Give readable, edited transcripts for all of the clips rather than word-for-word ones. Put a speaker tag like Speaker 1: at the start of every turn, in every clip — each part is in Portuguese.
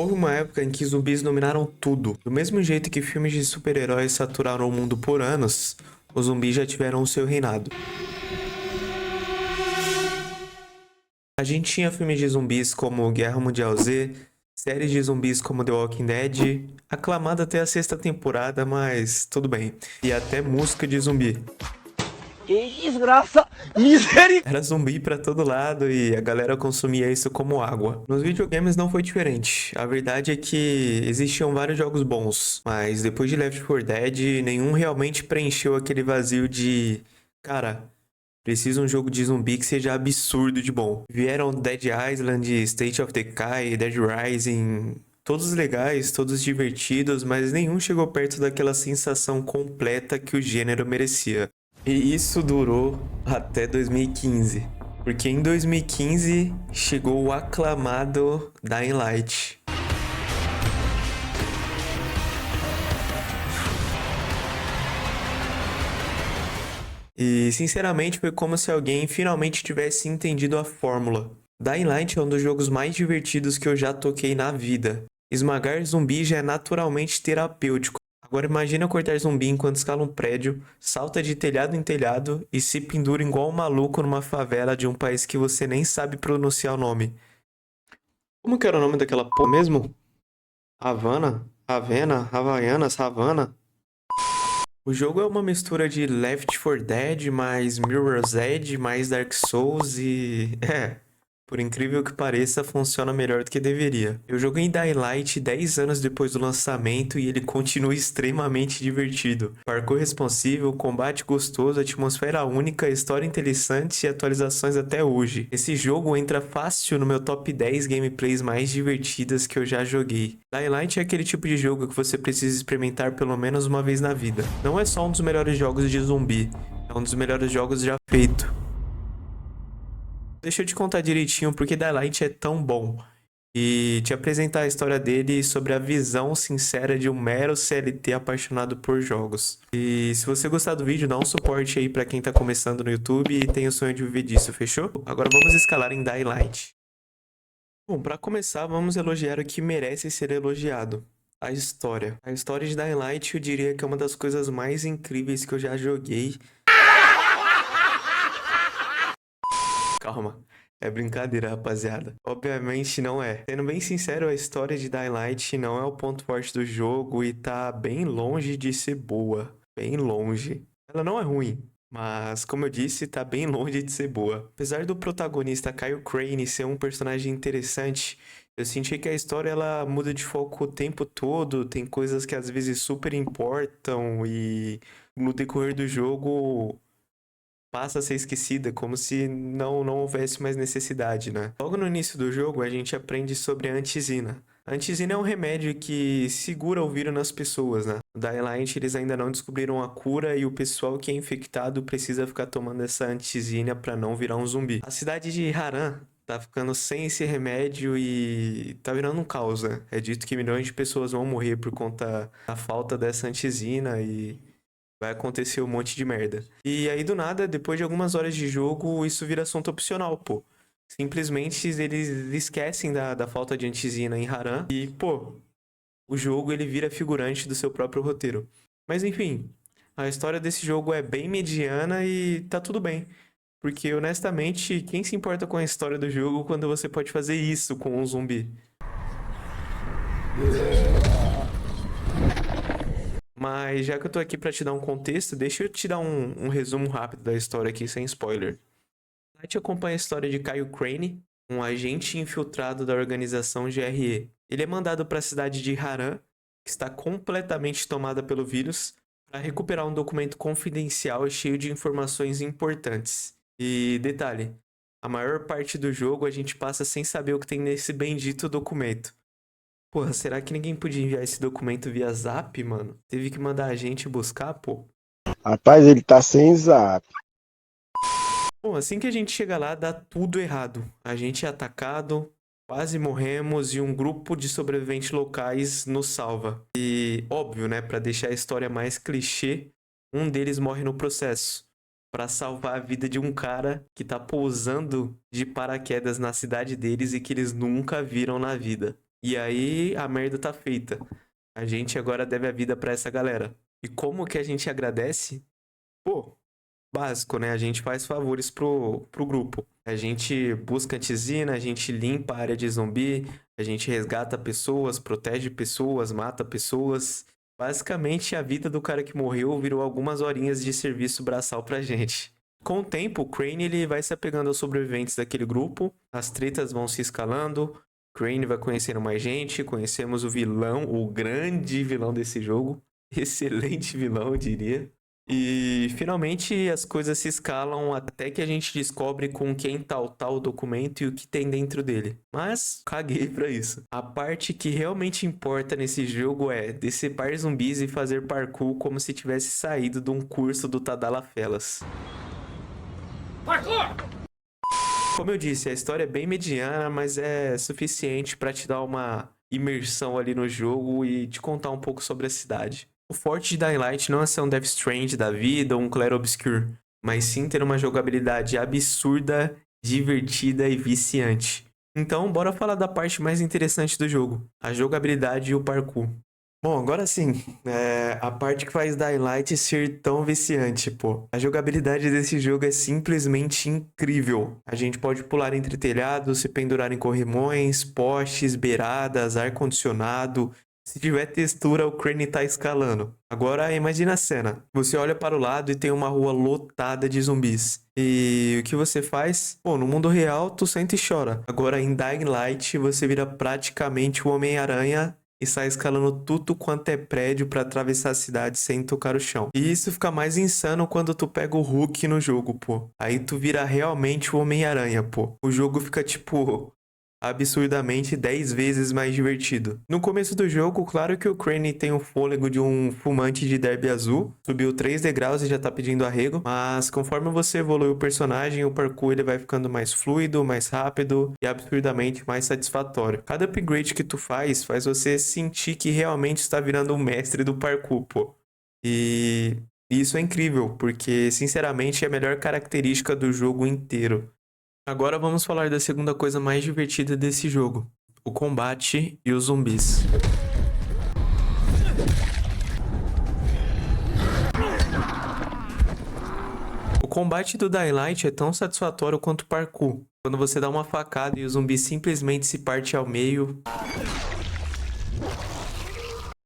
Speaker 1: Houve uma época em que zumbis dominaram tudo. Do mesmo jeito que filmes de super-heróis saturaram o mundo por anos, os zumbis já tiveram o seu reinado. A gente tinha filmes de zumbis como Guerra Mundial Z, séries de zumbis como The Walking Dead, aclamada até a sexta temporada, mas tudo bem. E até música de zumbi.
Speaker 2: Que desgraça! Misericórdia!
Speaker 1: Era zumbi pra todo lado e a galera consumia isso como água. Nos videogames não foi diferente. A verdade é que existiam vários jogos bons, mas depois de Left 4 Dead, nenhum realmente preencheu aquele vazio de... Cara, preciso um jogo de zumbi que seja absurdo de bom. Vieram Dead Island, State of Decay, Dead Rising... Todos legais, todos divertidos, mas nenhum chegou perto daquela sensação completa que o gênero merecia. E isso durou até 2015, porque em 2015 chegou o aclamado Dying Light. E sinceramente foi como se alguém finalmente tivesse entendido a fórmula. Dying Light é um dos jogos mais divertidos que eu já toquei na vida. Esmagar zumbi já é naturalmente terapêutico. Agora imagina cortar zumbi enquanto escala um prédio, salta de telhado em telhado e se pendura igual um maluco numa favela de um país que você nem sabe pronunciar o nome. Como que era o nome daquela porra mesmo? Havana? Havana? Havaianas? Havana? O jogo é uma mistura de Left 4 Dead mais Mirror's Edge mais Dark Souls e... por incrível que pareça, funciona melhor do que deveria. Eu joguei Dying Light 10 anos depois do lançamento e ele continua extremamente divertido. Parkour responsível, combate gostoso, atmosfera única, história interessante e atualizações até hoje. Esse jogo entra fácil no meu top 10 gameplays mais divertidas que eu já joguei. Dying Light é aquele tipo de jogo que você precisa experimentar pelo menos uma vez na vida. Não é só um dos melhores jogos de zumbi, é um dos melhores jogos já feito. Deixa eu te contar direitinho porque Dying Light é tão bom e te apresentar a história dele sobre a visão sincera de um mero CLT apaixonado por jogos. E se você gostar do vídeo, dá um suporte aí pra quem tá começando no YouTube e tem o sonho de viver disso, fechou? Agora vamos escalar em Dying Light. Bom, pra começar, vamos elogiar o que merece ser elogiado. A história. A história de Dying Light eu diria que é uma das coisas mais incríveis que eu já joguei. Calma, é brincadeira, rapaziada. Obviamente não é. Sendo bem sincero, a história de Dying Light não é o ponto forte do jogo e tá bem longe de ser boa. Bem longe. Ela não é ruim, mas como eu disse, tá bem longe de ser boa. Apesar do protagonista Kyle Crane ser um personagem interessante, eu senti que a história ela muda de foco o tempo todo, tem coisas que às vezes super importam e no decorrer do jogo passa a ser esquecida, como se não houvesse mais necessidade, né? Logo no início do jogo, a gente aprende sobre a antizina. A antizina é um remédio que segura o vírus nas pessoas, né? No Dying Light, eles ainda não descobriram a cura e o pessoal que é infectado precisa ficar tomando essa antizina para não virar um zumbi. A cidade de Haran tá ficando sem esse remédio e tá virando um caos, né? É dito que milhões de pessoas vão morrer por conta da falta dessa antizina e vai acontecer um monte de merda. E aí, do nada, depois de algumas horas de jogo, isso vira assunto opcional, pô. Simplesmente eles esquecem da falta de antizina em Haran e, pô, o jogo ele vira figurante do seu próprio roteiro. Mas enfim, a história desse jogo é bem mediana e tá tudo bem. Porque, honestamente, quem se importa com a história do jogo quando você pode fazer isso com um zumbi? Mas já que eu tô aqui pra te dar um contexto, deixa eu te dar um resumo rápido da história aqui, sem spoiler. A gente acompanha a história de Kyle Crane, um agente infiltrado da organização GRE. Ele é mandado para a cidade de Haran, que está completamente tomada pelo vírus, para recuperar um documento confidencial cheio de informações importantes. E detalhe, a maior parte do jogo a gente passa sem saber o que tem nesse bendito documento. Porra, será que ninguém podia enviar esse documento via Zap, mano? Teve que mandar a gente buscar, pô.
Speaker 2: Rapaz, ele tá sem zap.
Speaker 1: Bom, assim que a gente chega lá, dá tudo errado. A gente é atacado, quase morremos e um grupo de sobreviventes locais nos salva. E, óbvio, né, pra deixar a história mais clichê, um deles morre no processo. Pra salvar a vida de um cara que tá pousando de paraquedas na cidade deles e que eles nunca viram na vida. E aí a merda tá feita. A gente agora deve a vida pra essa galera. E como que a gente agradece? Pô, básico, né? A gente faz favores pro grupo. A gente busca antizina, a gente limpa a área de zumbi, a gente resgata pessoas, protege pessoas, mata pessoas. Basicamente, a vida do cara que morreu virou algumas horinhas de serviço braçal pra gente. Com o tempo, o Crane ele vai se apegando aos sobreviventes daquele grupo, as tretas vão se escalando, Crane vai conhecendo mais gente, conhecemos o vilão, o grande vilão desse jogo, excelente vilão, eu diria. E finalmente as coisas se escalam até que a gente descobre com quem tá o tal documento e o que tem dentro dele. Mas caguei pra isso. A parte que realmente importa nesse jogo é decepar zumbis e fazer parkour como se tivesse saído de um curso do Tadala Felas. Como eu disse, a história é bem mediana, mas é suficiente pra te dar uma imersão ali no jogo e te contar um pouco sobre a cidade. O forte de Dying Light não é ser um Death Stranding da vida ou um Clair Obscur, mas sim ter uma jogabilidade absurda, divertida e viciante. Então, bora falar da parte mais interessante do jogo, a jogabilidade e o parkour. Bom, agora sim, a parte que faz Dying Light ser tão viciante, pô. A jogabilidade desse jogo é simplesmente incrível. A gente pode pular entre telhados, se pendurar em corrimões, postes, beiradas, ar-condicionado. Se tiver textura, o Crane tá escalando. Agora imagina a cena. Você olha para o lado e tem uma rua lotada de zumbis. E o que você faz? Pô, no mundo real, tu sente e chora. Agora em Dying Light, você vira praticamente o Homem-Aranha e sai escalando tudo quanto é prédio pra atravessar a cidade sem tocar o chão. E isso fica mais insano quando tu pega o Hulk no jogo, pô. Aí tu vira realmente o Homem-Aranha, pô. O jogo fica, tipo, absurdamente 10 vezes mais divertido. No começo do jogo, claro que o Crane tem o fôlego de um fumante de derby azul, subiu 3 degraus e já tá pedindo arrego, mas conforme você evolui o personagem, o parkour ele vai ficando mais fluido, mais rápido e absurdamente mais satisfatório. Cada upgrade que tu faz você sentir que realmente está virando um mestre do parkour, pô. E isso é incrível, porque sinceramente é a melhor característica do jogo inteiro. Agora vamos falar da segunda coisa mais divertida desse jogo: o combate e os zumbis. O combate do Dying Light é tão satisfatório quanto o parkour. Quando você dá uma facada e o zumbi simplesmente se parte ao meio.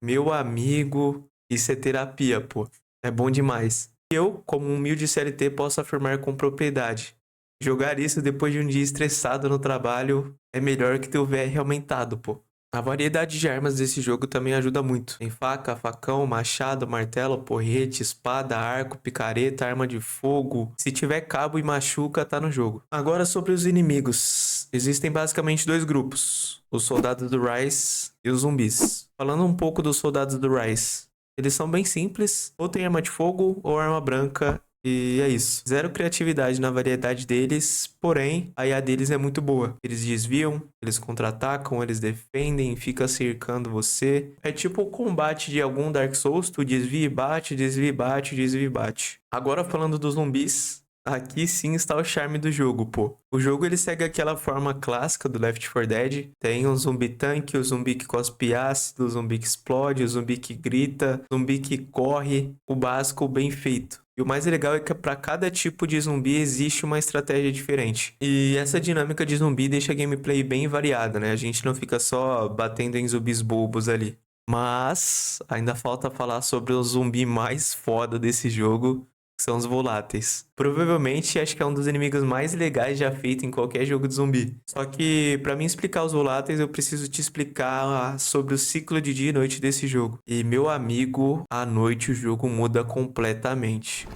Speaker 1: Meu amigo, isso é terapia, pô. É bom demais. Eu, como um humilde CLT, posso afirmar com propriedade: jogar isso depois de um dia estressado no trabalho é melhor que ter o VR aumentado, pô. A variedade de armas desse jogo também ajuda muito. Tem faca, facão, machado, martelo, porrete, espada, arco, picareta, arma de fogo. Se tiver cabo e machuca, tá no jogo. Agora sobre os inimigos. Existem basicamente dois grupos: os soldados do Rise e os zumbis. Falando um pouco dos soldados do Rise. Eles são bem simples, ou tem arma de fogo ou arma branca. E é isso. Zero criatividade na variedade deles, porém, a IA deles é muito boa. Eles desviam, eles contra-atacam, eles defendem, fica cercando você. É tipo o combate de algum Dark Souls, tu desvia e bate, desvia e bate, desvia e bate. Agora falando dos zumbis, aqui sim está o charme do jogo, pô. O jogo ele segue aquela forma clássica do Left 4 Dead. Tem um zumbi tanque, o zumbi que cospe ácido, o zumbi que explode, o zumbi que grita, o zumbi que corre. O básico bem feito. E o mais legal é que para cada tipo de zumbi existe uma estratégia diferente. E essa dinâmica de zumbi deixa a gameplay bem variada, né? A gente não fica só batendo em zumbis bobos ali. Mas ainda falta falar sobre o zumbi mais foda desse jogo, que são os voláteis. Provavelmente acho que é um dos inimigos mais legais já feito em qualquer jogo de zumbi. Só que para mim explicar os voláteis eu preciso te explicar sobre o ciclo de dia e noite desse jogo. E meu amigo, à noite o jogo muda completamente.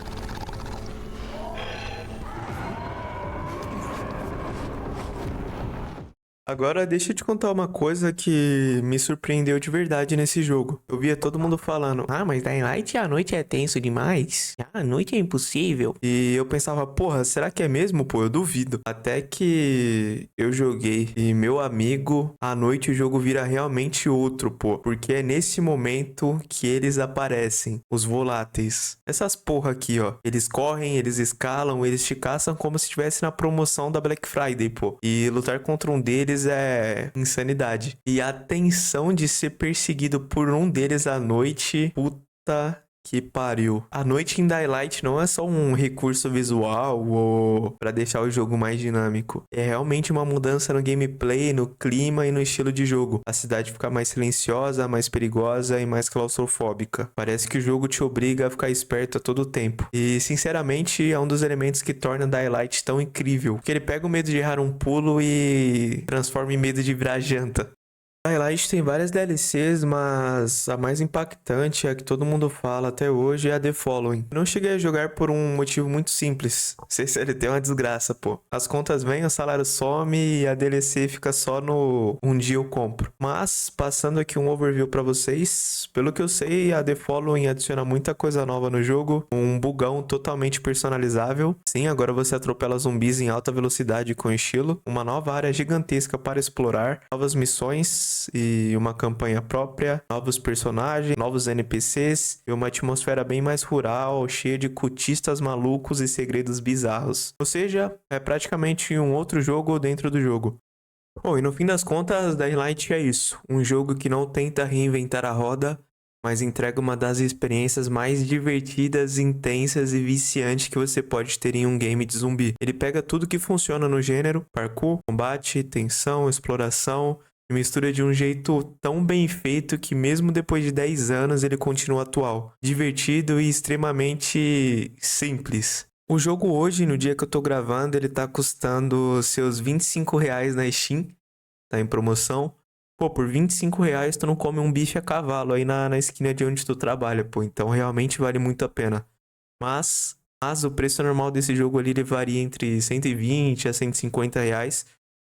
Speaker 1: Agora deixa eu te contar uma coisa que me surpreendeu de verdade nesse jogo. Eu via todo mundo falando: ah, mas Dying Light à noite é tenso demais. Ah, à noite é impossível. E eu pensava: porra, será que é mesmo? Pô, eu duvido. Até que eu joguei e, meu amigo, à noite o jogo vira realmente outro, pô. Porque é nesse momento que eles aparecem, os voláteis. Essas porra aqui, ó. Eles correm, eles escalam, eles te caçam como se estivesse na promoção da Black Friday, pô. E lutar contra um deles deles é insanidade. E a tensão de ser perseguido por um deles à noite, puta que pariu. A noite em Daylight não é só um recurso visual ou pra deixar o jogo mais dinâmico. É realmente uma mudança no gameplay, no clima e no estilo de jogo. A cidade fica mais silenciosa, mais perigosa e mais claustrofóbica. Parece que o jogo te obriga a ficar esperto a todo tempo. E, sinceramente, é um dos elementos que torna Daylight tão incrível. Porque ele pega o medo de errar um pulo e transforma em medo de virar janta. Twilight tem várias DLCs, mas a mais impactante, a que todo mundo fala até hoje, é a The Following. Eu não cheguei a jogar por um motivo muito simples. CCLT é uma desgraça, pô. As contas vêm, o salário some e a DLC fica só no um dia eu compro. Mas, passando aqui um overview pra vocês, pelo que eu sei, a The Following adiciona muita coisa nova no jogo, um bugão totalmente personalizável. Sim, agora você atropela zumbis em alta velocidade com estilo, uma nova área gigantesca para explorar, novas missões e uma campanha própria, novos personagens, novos NPCs e uma atmosfera bem mais rural, cheia de cultistas malucos e segredos bizarros. Ou seja, é praticamente um outro jogo dentro do jogo. Bom, e no fim das contas, Daylight é isso. Um jogo que não tenta reinventar a roda, mas entrega uma das experiências mais divertidas, intensas e viciantes que você pode ter em um game de zumbi. Ele pega tudo que funciona no gênero, parkour, combate, tensão, exploração, e mistura de um jeito tão bem feito que mesmo depois de 10 anos ele continua atual, divertido e extremamente simples. O jogo hoje, no dia que eu tô gravando, ele tá custando seus R$ 25 na Steam, tá em promoção. Pô, por R$ 25 tu não come um bife a cavalo aí na esquina de onde tu trabalha, pô, então realmente vale muito a pena. Mas o preço normal desse jogo ali ele varia entre R$ 120 a R$ 150,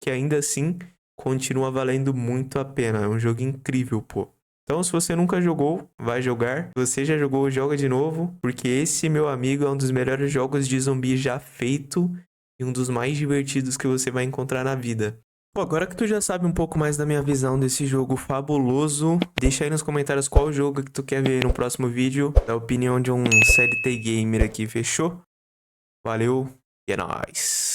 Speaker 1: que ainda assim continua valendo muito a pena. É um jogo incrível, pô. Então, se você nunca jogou, vai jogar. Se você já jogou, joga de novo. Porque esse, meu amigo, é um dos melhores jogos de zumbi já feito. E um dos mais divertidos que você vai encontrar na vida. Pô, agora que tu já sabe um pouco mais da minha visão desse jogo fabuloso, deixa aí nos comentários qual jogo que tu quer ver no próximo vídeo. Da opinião de um CLT Gamer aqui, fechou? Valeu e é nóis!